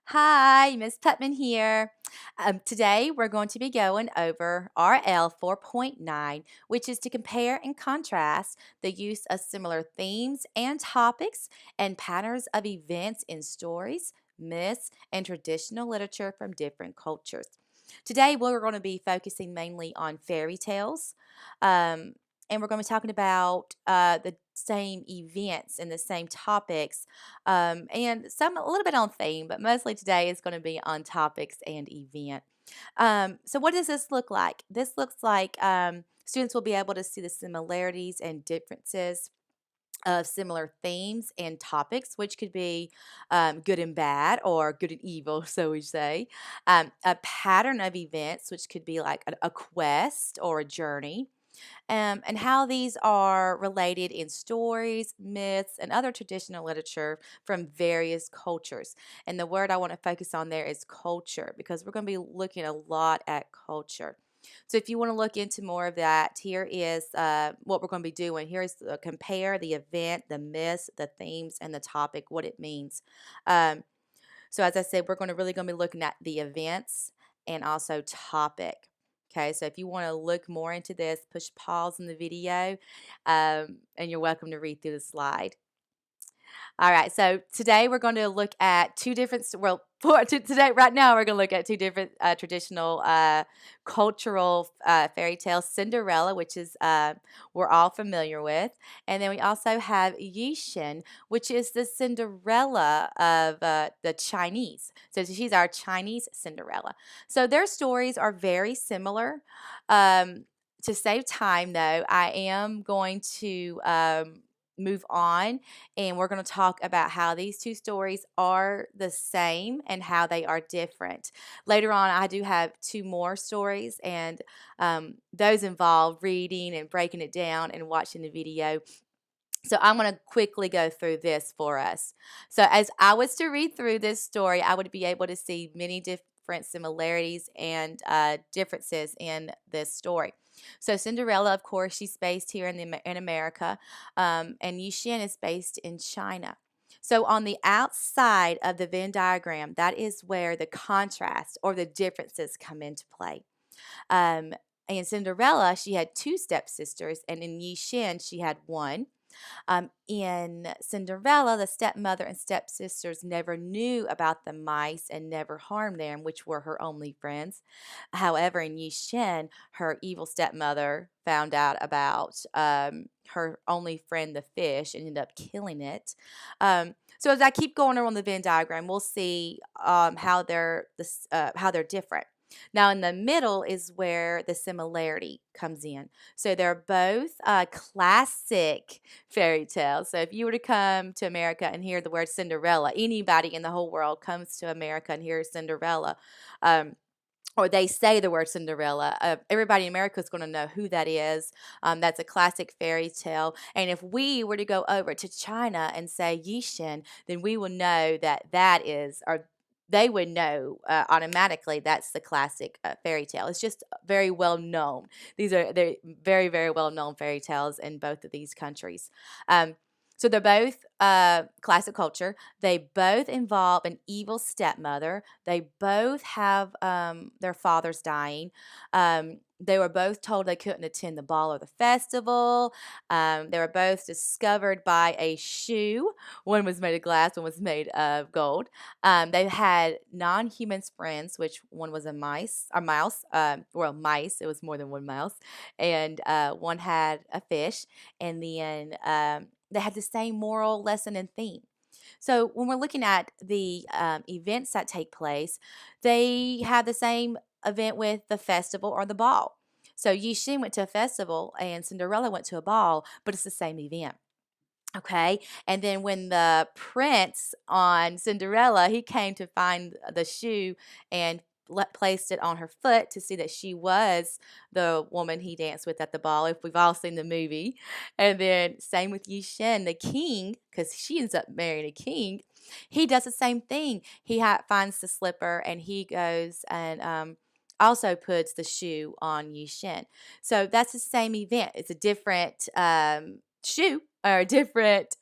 Hi, Miss Putman here. Today we're going to be going over RL 4.9, which is to compare and contrast the use of similar themes and topics and patterns of events in stories, myths, and traditional literature from different cultures. Today we're going to be focusing mainly on fairy tales. Um, and we're going to be talking about the same events and the same topics and some a little bit on theme, but mostly today is going to be on topics and event. So, what does this look like? This looks like students will be able to see the similarities and differences of similar themes and topics, which could be good and bad or good and evil, so we say. A pattern of events, which could be like a quest or a journey and how these are related in stories, myths, and other traditional literature from various cultures. And the word I want to focus on there is culture because we're going to be looking a lot at culture. So if you want to look into more of that, here is what we're going to be doing. Here is compare the event, the myths, the themes, and the topic, what it means. Um, so as I said, we're going to be looking at the events and also topic. Okay, so if you want to look more into this, push pause in the video, and you're welcome to read through the slide. All right, so today we're going to look at two different, today, right now, we're going to look at two different traditional cultural fairy tales. Cinderella, which is we're all familiar with, and then we also have Yixin, which is the Cinderella of the Chinese. So she's our Chinese Cinderella. So their stories are very similar. To save time, though, I am going to move on and we're going to talk about how these two stories are the same and how they are different. Later on, I do have two more stories, and those involve reading and breaking it down and watching the video. So I'm going to quickly go through this for us. So as I was to read through this story, I would be able to see many different similarities and differences in this story. So Cinderella, of course, she's based here in America, and Yixin is based in China. So on the outside of the Venn diagram, that is where the contrast or the differences come into play. In Cinderella, she had two stepsisters, and in Yixin, she had one. In Cinderella, the stepmother and stepsisters never knew about the mice and never harmed them, which were her only friends. However, in Yixin, her evil stepmother found out about her only friend, the fish, and ended up killing it. So as I keep going around the Venn diagram, we'll see how they're different. Now, in the middle is where the similarity comes in. So they're both classic fairy tales. So if you were to come to America and hear the word Cinderella, anybody in the whole world comes to America and hears Cinderella. Or they say the word Cinderella, everybody in America is going to know who that is. That's a classic fairy tale. And if we were to go over to China and say Yixin, then we will know that that is, or they would know automatically that's the classic fairy tale. It's just very well known. They're very, very well known fairy tales in both of these countries. Um, so they're both classic culture. They both involve an evil stepmother. They both have their fathers dying. They were both told they couldn't attend the ball or the festival. They were both discovered by a shoe. One was made of glass, one was made of gold. They had non-human friends, which one was a mouse. Well, mice. It was more than one mouse, and one had a fish. And then they had the same moral lesson and theme. So when we're looking at the events that take place, they have the same event with the festival or the ball. So Yixin went to a festival and Cinderella went to a ball, but it's the same event. Okay. And then when the prince on Cinderella, he came to find the shoe and placed it on her foot to see that she was the woman he danced with at the ball, if we've all seen the movie. And then same with Yixin, the king, because she ends up marrying a king. He does the same thing. He finds the slipper and he goes and also puts the shoe on Yixin. So that's the same event. It's a different shoe or a different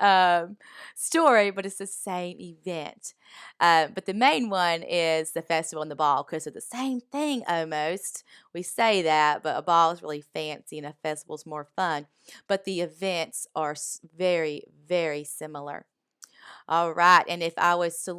story, but it's the same event. But the main one is the festival and the ball because they're the same thing almost. We say that, but a ball is really fancy and a festival is more fun. But the events are very, very similar. All right. And if I was to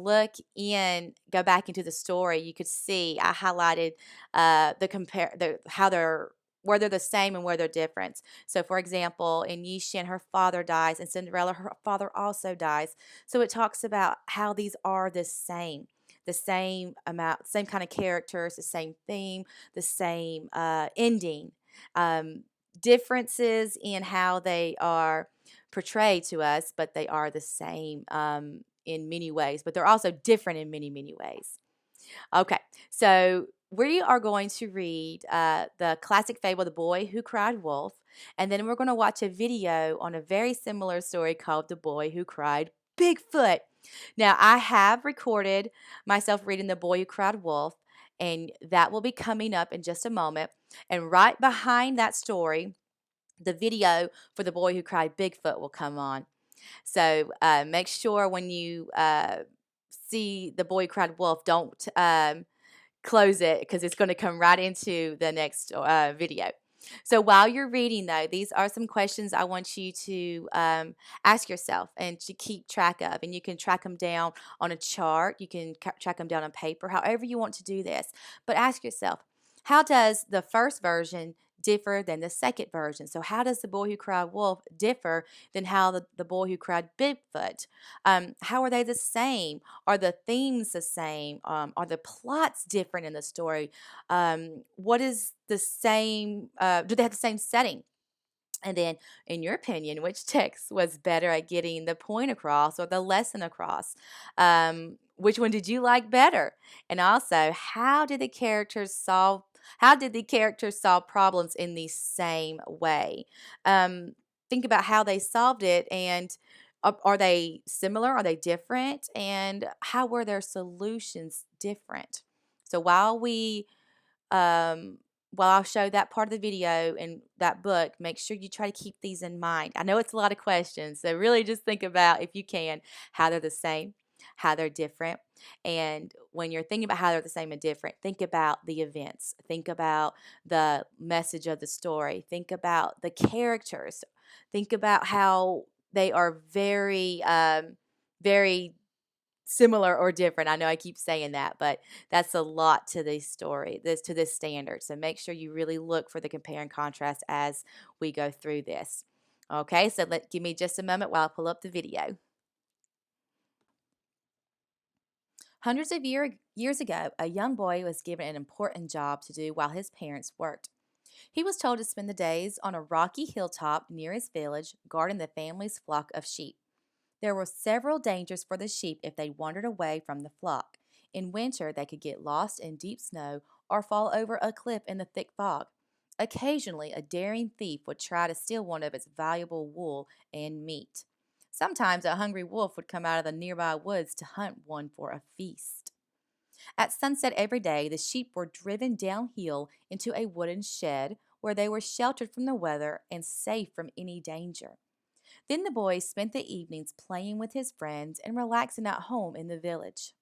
go back into the story, you could see I highlighted how they're where they're the same and where they're different. So, for example, in Yishin, her father dies, and Cinderella, her father also dies. So it talks about how these are the same amount, same kind of characters, the same theme, the same ending. Um, Differences in how they are portrayed to us, but they are the same in many ways, but they're also different in many, many ways. Okay, so we are going to read the classic fable, The Boy Who Cried Wolf, and then we're going to watch a video on a very similar story called The Boy Who Cried Bigfoot. Now, I have recorded myself reading The Boy Who Cried Wolf, and that will be coming up in just a moment. And right behind that story, the video for The Boy Who Cried Bigfoot will come on. So make sure when you see The Boy Who Cried Wolf, don't close it because it's going to come right into the next video. So while you're reading, though, these are some questions I want you to ask yourself and to keep track of. And you can track them down on a chart. You can track them down on paper, however you want to do this. But ask yourself, how does the first version differ than the second version? So how does The Boy Who Cried Wolf differ than how the Boy Who Cried Bigfoot? How are they the same? Are the themes the same? Are the plots different in the story? What is the same? Do they have the same setting? And then, in your opinion, which text was better at getting the point across or the lesson across? Which one did you like better? And also, How did the characters solve problems in the same way? Um, think about how they solved it, and are they similar? Are they different? And how were their solutions different? So um, while I'll show that part of the video and that book, make sure you try to keep these in mind. I know it's a lot of questions, so really just think about, if you can, how they're the same, how they're different. And when you're thinking about how they're the same and different, think about the events, think about the message of the story, think about the characters, think about how they are very similar or different. I know I keep saying that, but that's a lot to this story, to this standard. So make sure you really look for the compare and contrast as we go through this. Okay, so give me just a moment while I pull up the video. Hundreds of years ago, a young boy was given an important job to do while his parents worked. He was told to spend the days on a rocky hilltop near his village, guarding the family's flock of sheep. There were several dangers for the sheep if they wandered away from the flock. In winter, they could get lost in deep snow or fall over a cliff in the thick fog. Occasionally, a daring thief would try to steal one of its valuable wool and meat. Sometimes a hungry wolf would come out of the nearby woods to hunt one for a feast. At sunset every day, the sheep were driven downhill into a wooden shed where they were sheltered from the weather and safe from any danger. Then the boy spent the evenings playing with his friends and relaxing at home in the village.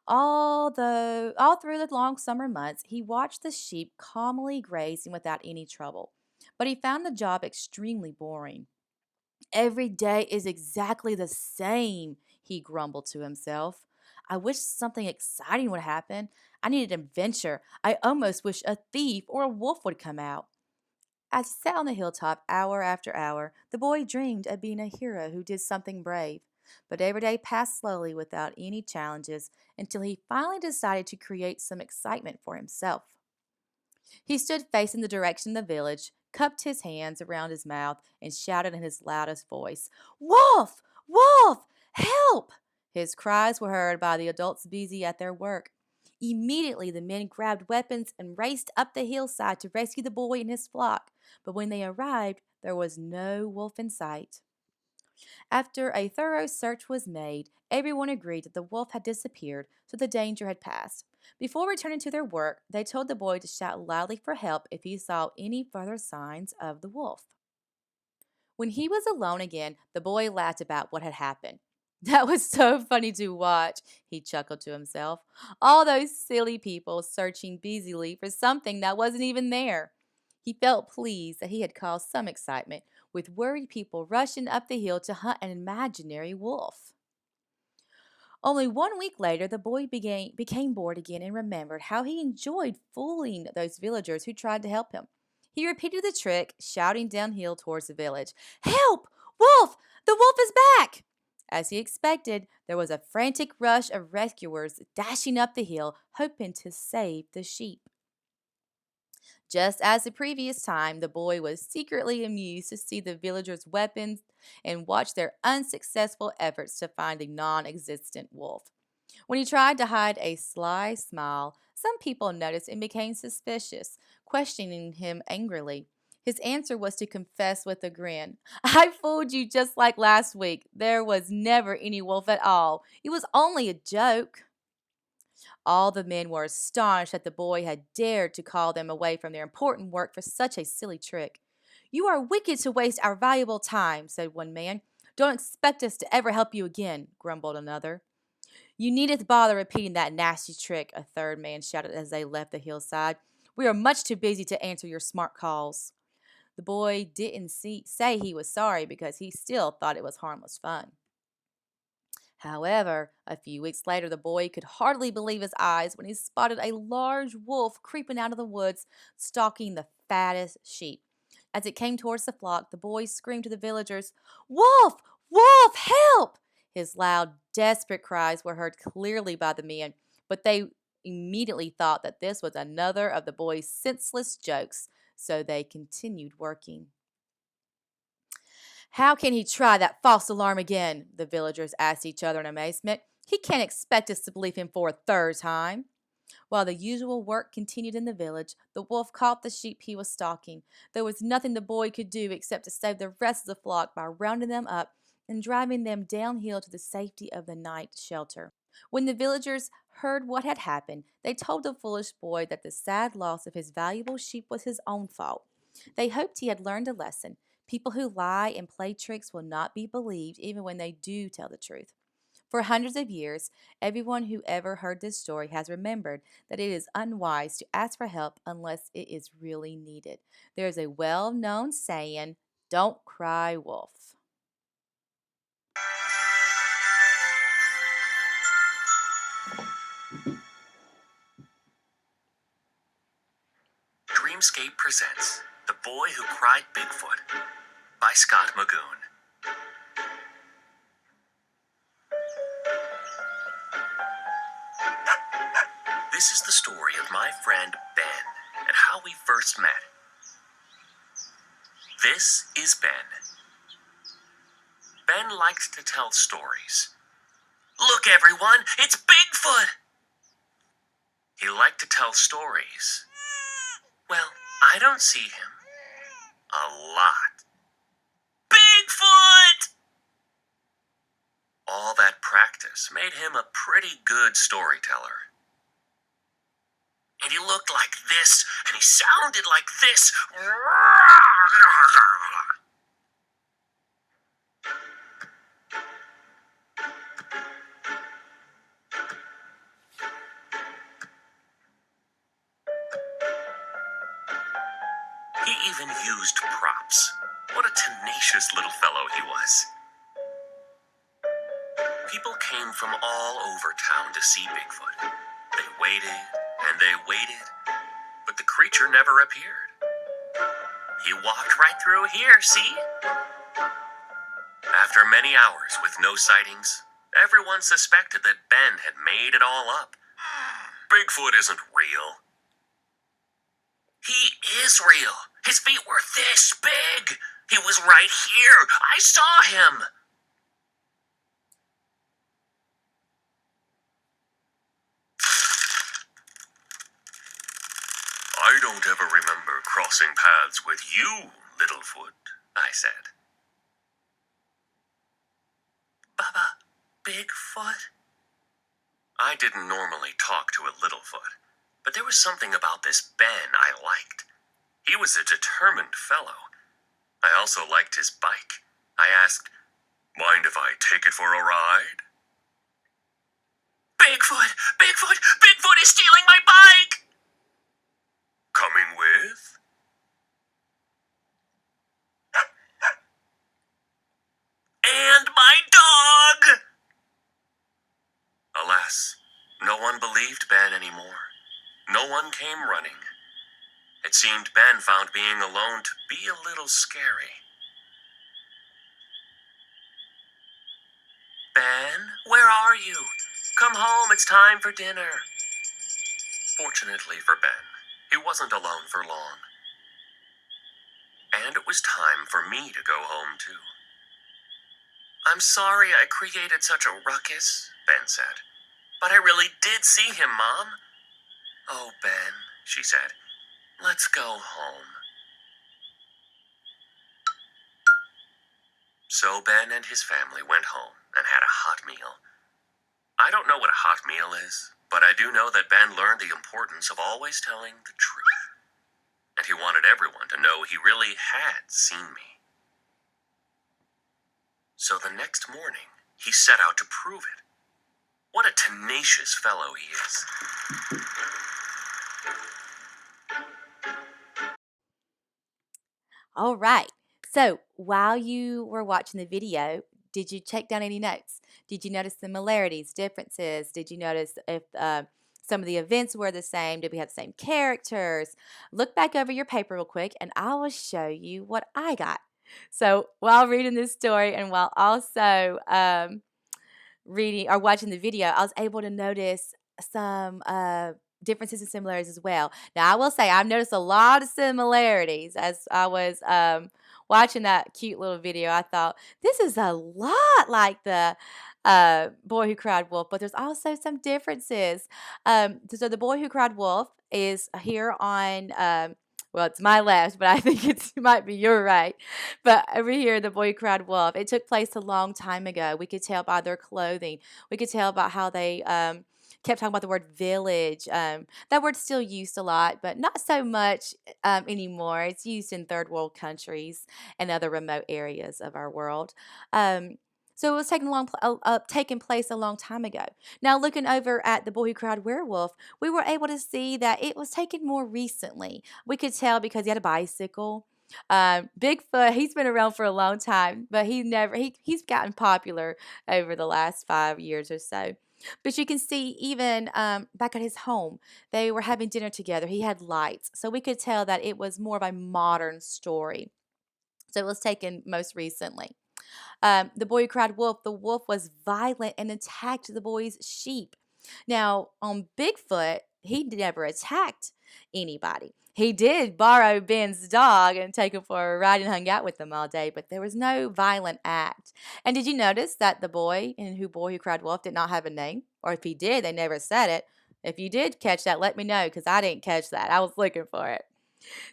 All through the long summer months, he watched the sheep calmly grazing without any trouble. But he found the job extremely boring. Every day is exactly the same, he grumbled to himself. I wish something exciting would happen. I need an adventure. I almost wish a thief or a wolf would come out. As he sat on the hilltop hour after hour, the boy dreamed of being a hero who did something brave. But every day passed slowly without any challenges until he finally decided to create some excitement for himself. He stood facing the direction of the village, cupped his hands around his mouth, and shouted in his loudest voice, "Wolf! Wolf! Help!" His cries were heard by the adults busy at their work. Immediately, the men grabbed weapons and raced up the hillside to rescue the boy and his flock. But when they arrived, there was no wolf in sight. After a thorough search was made, everyone agreed that the wolf had disappeared, so the danger had passed. Before returning to their work, they told the boy to shout loudly for help if he saw any further signs of the wolf. When he was alone again, the boy laughed about what had happened. That was so funny to watch, he chuckled to himself. All those silly people searching busily for something that wasn't even there. He felt pleased that he had caused some excitement, with worried people rushing up the hill to hunt an imaginary wolf. Only 1 week later, the boy became bored again and remembered how he enjoyed fooling those villagers who tried to help him. He repeated the trick, shouting downhill towards the village, "Help! Wolf! The wolf is back!" As he expected, there was a frantic rush of rescuers dashing up the hill, hoping to save the sheep. Just as the previous time, the boy was secretly amused to see the villagers' weapons and watch their unsuccessful efforts to find the non existent wolf. When he tried to hide a sly smile, some people noticed and became suspicious, questioning him angrily. His answer was to confess with a grin. "I fooled you just like last week. There was never any wolf at all. It was only a joke." All the men were astonished that the boy had dared to call them away from their important work for such a silly trick. "You are wicked to waste our valuable time," said one man. "Don't expect us to ever help you again," grumbled another. "You needn't bother repeating that nasty trick," a third man shouted as they left the hillside. "We are much too busy to answer your smart calls." The boy didn't say he was sorry because he still thought it was harmless fun. However, a few weeks later, the boy could hardly believe his eyes when he spotted a large wolf creeping out of the woods, stalking the fattest sheep. As it came towards the flock, the boy screamed to the villagers, "Wolf! Wolf! Help!" His loud, desperate cries were heard clearly by the men, but they immediately thought that this was another of the boy's senseless jokes, so they continued working. "How can he try that false alarm again?" the villagers asked each other in amazement. "He can't expect us to believe him for a third time." While the usual work continued in the village, the wolf caught the sheep he was stalking. There was nothing the boy could do except to save the rest of the flock by rounding them up and driving them downhill to the safety of the night shelter. When the villagers heard what had happened, they told the foolish boy that the sad loss of his valuable sheep was his own fault. They hoped he had learned a lesson. People who lie and play tricks will not be believed even when they do tell the truth. For hundreds of years, everyone who ever heard this story has remembered that it is unwise to ask for help unless it is really needed. There is a well known saying, "Don't cry wolf." Dreamscape presents The Boy Who Cried Bigfoot by Scott Magoon. This is the story of my friend Ben and how we first met. This is Ben. Ben liked to tell stories. "Look, everyone, it's Bigfoot!" He liked to tell stories. Well, I don't see him a lot. Bigfoot! All that practice made him a pretty good storyteller. And he looked like this, and he sounded like this. He even used props. What a tenacious little fellow he was. People came from all over town to see Bigfoot. They waited and they waited, but the creature never appeared. He walked right through here, see? After many hours with no sightings, everyone suspected that Ben had made it all up. Bigfoot isn't real. He is real. His feet were this big. He was right here. I saw him. "I don't ever remember crossing paths with you, Littlefoot," I said. "Baba, Bigfoot?" I didn't normally talk to a Littlefoot, but there was something about this Ben I liked. He was a determined fellow. I also liked his bike. I asked, "Mind if I take it for a ride?" "Bigfoot! Bigfoot! Bigfoot is stealing my bike!" "Coming with?" "And my dog!" Alas, no one believed Ben anymore. No one came running. It seemed Ben found being alone to be a little scary. "Ben, where are you? Come home, it's time for dinner." Fortunately for Ben, he wasn't alone for long. And it was time for me to go home too. "I'm sorry I created such a ruckus," Ben said. "But I really did see him, Mom." "Oh, Ben," she said, "let's go home." So Ben and his family went home and had a hot meal. I don't know what a hot meal is, but I do know that Ben learned the importance of always telling the truth. And he wanted everyone to know he really had seen me. So the next morning, he set out to prove it. What a tenacious fellow he is. All right. So while you were watching the video, did you take down any notes? Did you notice similarities, differences? Did you notice if some of the events were the same? Did we have the same characters? Look back over your paper real quick and I will show you what I got. So while reading this story and while also reading or watching the video, I was able to notice some differences and similarities as well. Now, I will say I've noticed a lot of similarities as I was watching that cute little video. I thought this is a lot like the Boy Who Cried Wolf, but there's also some differences. So, the Boy Who Cried Wolf is here on. Well, it's my left, but I think it might be your right. But over here, the Boy Who Cried Wolf, it took place a long time ago. We could tell by their clothing. We could tell about how they kept talking about the word village. That word's still used a lot, but not so much anymore. It's used in third world countries and other remote areas of our world. So it was taking place a long time ago. Now, looking over at the Boy Who Cried Werewolf, we were able to see that it was taken more recently. We could tell because he had a bicycle. Bigfoot, he's been around for a long time, but he's gotten popular over the last 5 years or so. But you can see even back at his home, they were having dinner together. He had lights, so we could tell that it was more of a modern story. So it was taken most recently. The Boy Who Cried Wolf, the wolf was violent and attacked the boy's sheep. Now, on Bigfoot, he never attacked anybody. He did borrow Ben's dog and take him for a ride and hung out with him all day, but there was no violent act. And did you notice that the Boy Who Cried Wolf did not have a name? Or if he did, they never said it. If you did catch that, let me know because I didn't catch that. I was looking for it.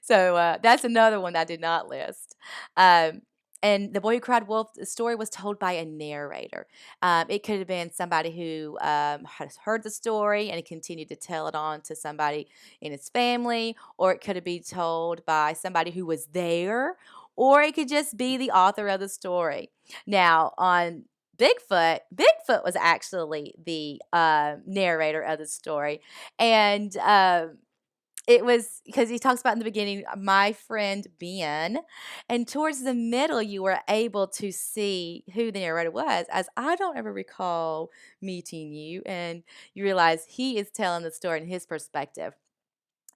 So that's another one I did not list. Um, and The Boy Who Cried Wolf, the story was told by a narrator. It could have been somebody who has heard the story and continued to tell it on to somebody in his family, or it could have been told by somebody who was there, or it could just be the author of the story. Now, on Bigfoot was actually the narrator of the story. And it was because he talks about in the beginning, my friend Ben, and towards the middle, you were able to see who the narrator was, as I don't ever recall meeting you, and you realize he is telling the story in his perspective.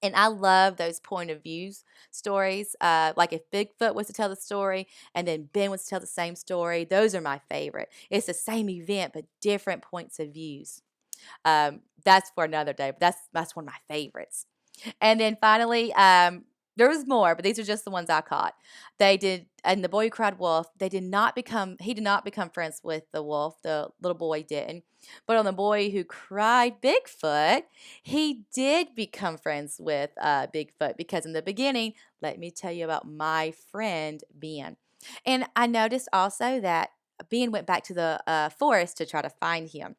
And I love those point of views stories. Like if Bigfoot was to tell the story and then Ben was to tell the same story, those are my favorite. It's the same event, but different points of views. That's for another day, but that's one of my favorites. And then finally, there was more, but these are just the ones I caught. They did, and the Boy Who Cried Wolf, he did not become friends with the wolf, the little boy didn't. But on the Boy Who Cried Bigfoot, he did become friends with Bigfoot because in the beginning, let me tell you about my friend Ben. And I noticed also that Ben went back to the forest to try to find him.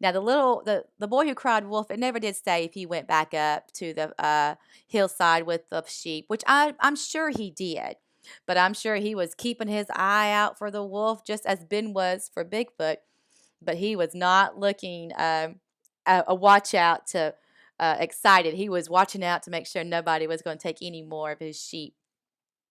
Now the boy who cried wolf, it never did say if he went back up to the hillside with the sheep, which I'm sure he did. but I'm sure he was keeping his eye out for the wolf just as Ben was for Bigfoot, but he was not looking a watch out to excited. He was watching out to make sure nobody was going to take any more of his sheep.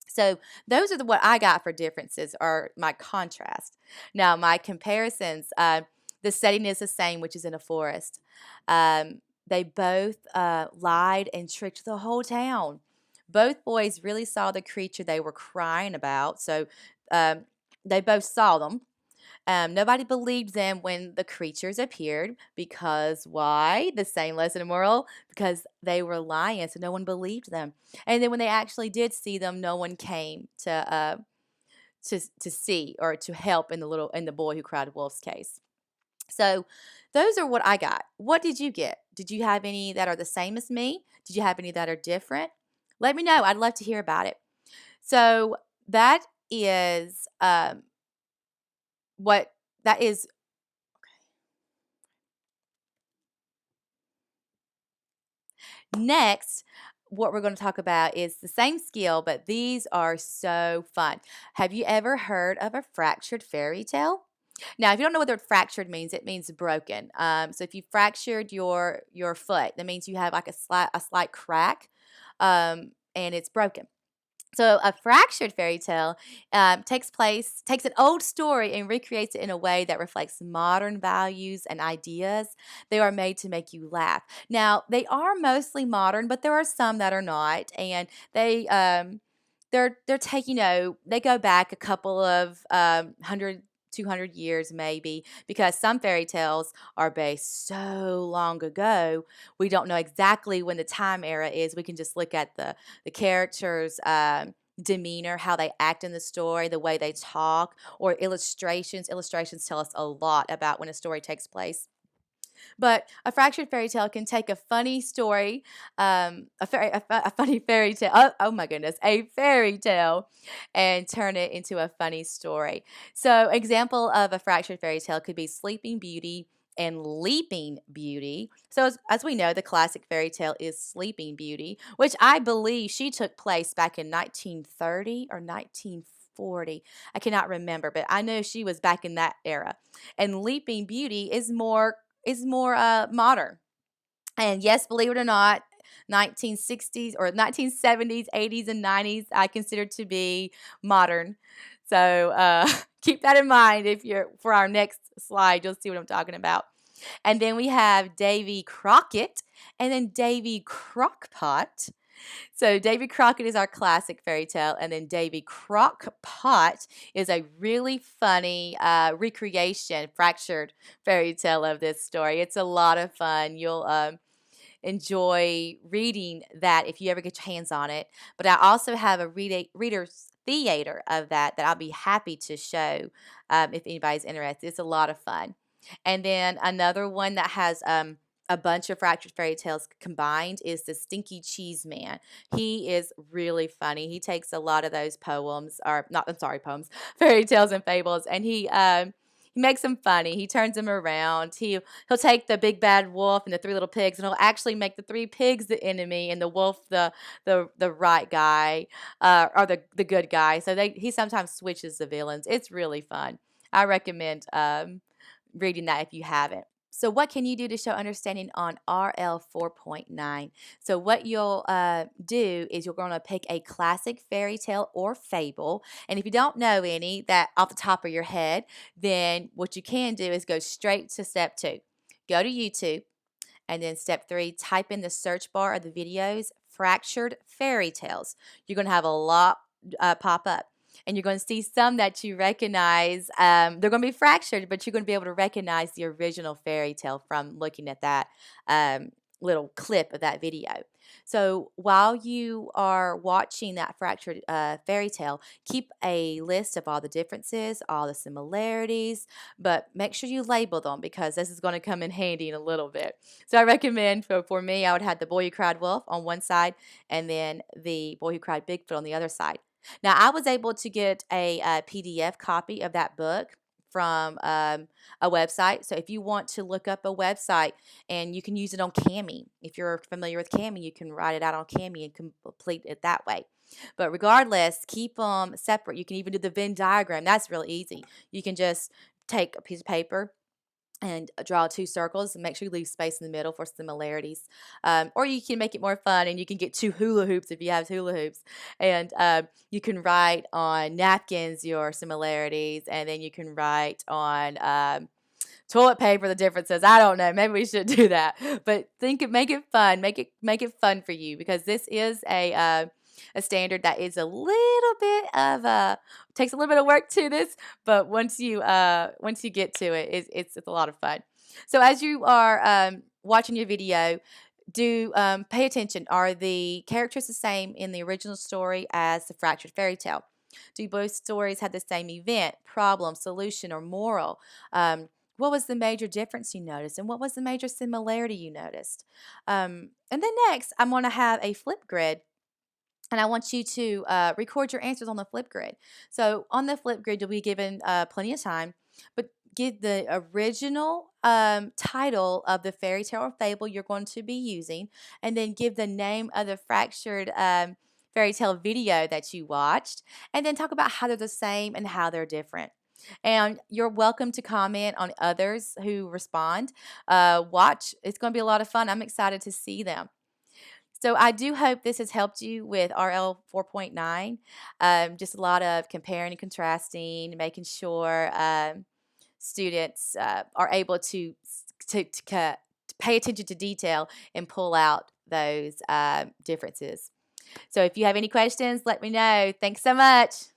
So those are what I got for differences or my contrast. Now my comparisons, the setting is the same, which is in a forest. They both lied and tricked the whole town. Both boys really saw the creature they were crying about, so um, they both saw them. Nobody believed them when the creatures appeared because why? The same lesson and moral because they were lying, so no one believed them. And then when they actually did see them, no one came to see or to help in the boy who cried wolf's case. So those are what I got. What did you get? Did you have any that are the same as me? Did you have any that are different? Let me know. I'd love to hear about it. So that is what that is. Next, what we're going to talk about is the same skill, but these are so fun. Have you ever heard of a fractured fairy tale? Now, if you don't know what the word fractured means, it means broken. So if you fractured your foot, that means you have like a slight crack, and it's broken. So a fractured fairy tale takes an old story and recreates it in a way that reflects modern values and ideas. They are made to make you laugh. Now they are mostly modern, but there are some that are not, and they're taking they go back a couple of 100, 200 years maybe, because some fairy tales are based so long ago we don't know exactly when the time era is. We can just look at the characters' demeanor, how they act in the story, the way they talk, or illustrations. Illustrations tell us a lot about when a story takes place. But a fractured fairy tale can take a funny story, a funny fairy tale. Oh my goodness, a fairy tale, and turn it into a funny story. So, example of a fractured fairy tale could be Sleeping Beauty and Leaping Beauty. So, as we know, the classic fairy tale is Sleeping Beauty, which I believe she took place back in 1930 or 1940. I cannot remember, but I know she was back in that era. And Leaping Beauty is more modern. And yes, believe it or not, 1960s or 1970s, 80s, and 90s I consider to be modern. So keep that in mind if you're for our next slide. You'll see what I'm talking about. And then we have Davy Crockett and then Davy Crockpot. So Davy Crockett is our classic fairy tale, and then Davy Crockpot is a really funny recreation, fractured fairy tale of this story. It's a lot of fun. You'll enjoy reading that if you ever get your hands on it. But I also have a reader's theater of that I'll be happy to show if anybody's interested. It's a lot of fun. And then another one that has a bunch of fractured fairy tales combined is the Stinky Cheese Man. He is really funny. He takes a lot of those poems, or not, I'm sorry, poems, fairy tales and fables, and he makes them funny. He turns them around. He'll take the big bad wolf and the three little pigs, and he'll actually make the three pigs the enemy and the wolf the right guy, or the good guy. So he sometimes switches the villains. It's really fun. I recommend reading that if you haven't. So, what can you do to show understanding on RL 4.9? So, what you'll do is you're going to pick a classic fairy tale or fable. And if you don't know any that off the top of your head, then what you can do is go straight to step 2. Go to YouTube, and then step 3, type in the search bar of the videos, fractured fairy tales. You're going to have a lot pop up. And you're going to see some that you recognize. They're going to be fractured, but you're going to be able to recognize the original fairy tale from looking at that little clip of that video. So while you are watching that fractured fairy tale, keep a list of all the differences, all the similarities, but make sure you label them because this is going to come in handy in a little bit. So I recommend for me, I would have the boy who cried wolf on one side and then the boy who cried Bigfoot on the other side. Now, I was able to get a PDF copy of that book from a website. So if you want to look up a website and you can use it on Cami, if you're familiar with Cami, you can write it out on Cami and complete it that way. But regardless, keep them separate. You can even do the Venn diagram. That's really easy. You can just take a piece of paper and draw two circles and make sure you leave space in the middle for similarities. Or you can make it more fun and you can get two hula hoops if you have hula hoops. And you can write on napkins your similarities, and then you can write on toilet paper the differences. I don't know. Maybe we should do that. But make it fun. Make it fun for you, because this is a standard that is a little bit of takes a little bit of work to this, but once you get to it, it's a lot of fun. So as you are watching your video, do pay attention. Are the characters the same in the original story as the fractured fairy tale? Do both stories have the same event, problem, solution, or moral? What was the major difference you noticed, and what was the major similarity you noticed? And then next, I'm going to have a flip grid, and I want you to record your answers on the flip grid. So on the flip grid, you'll be given plenty of time, but give the original title of the fairy tale or fable you're going to be using, and then give the name of the fractured fairy tale video that you watched, and then talk about how they're the same and how they're different. And you're welcome to comment on others who respond. Watch, it's going to be a lot of fun. I'm excited to see them. So I do hope this has helped you with RL 4.9. Just a lot of comparing and contrasting, making sure students are able to pay attention to detail and pull out those differences. So if you have any questions, let me know. Thanks so much.